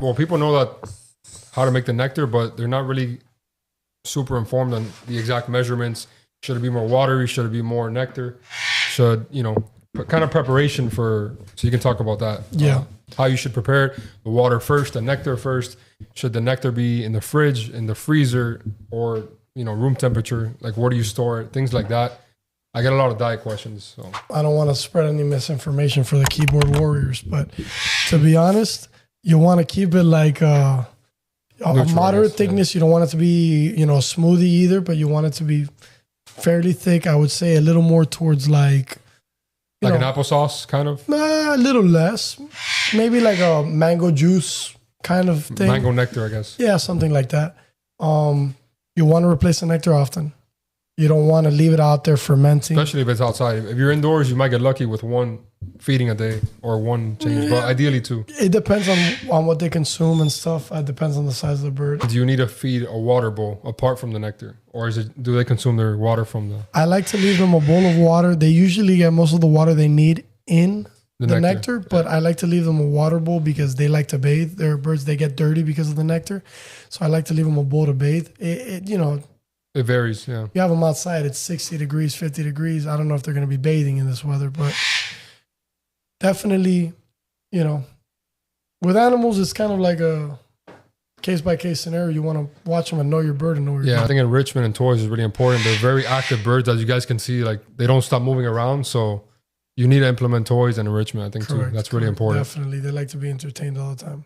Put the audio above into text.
Well, people know that how to make the nectar, but they're not really super informed on the exact measurements. Should it be more watery? Should it be more nectar? Should, kind of preparation so you can talk about that. Yeah. How you should prepare it. The water first, the nectar first. Should the nectar be in the fridge, in the freezer, or, room temperature? Like, where do you store it? Things like that. I get a lot of diet questions. So I don't want to spread any misinformation for the keyboard warriors, but to be honest, you want to keep it like a moderate thickness. Yeah. You don't want it to be, smoothie either, but you want it to be fairly thick. I would say a little more towards like an applesauce kind of? Nah, a little less. Maybe like a mango juice kind of thing. Mango nectar, I guess. Yeah, something like that. You want to replace the nectar often. You don't want to leave it out there fermenting. Especially if it's outside. If you're indoors, you might get lucky with one feeding a day or one change, but ideally two. It depends on what they consume and stuff. It depends on the size of the bird. Do you need to feed a water bowl apart from the nectar? Or do they consume their water from the... I like to leave them a bowl of water. They usually get most of the water they need in the nectar, but I like to leave them a water bowl because they like to bathe. They're birds, they get dirty because of the nectar. So I like to leave them a bowl to bathe. It varies, yeah. You have them outside, it's 60 degrees, 50 degrees. I don't know if they're going to be bathing in this weather, but definitely, with animals, it's kind of like a case-by-case scenario. You want to watch them and know your bird and know your bird. I think enrichment and toys is really important. They're very active birds, as you guys can see. Like, they don't stop moving around, so you need to implement toys and enrichment, I think, too. That's really important. Definitely. They like to be entertained all the time.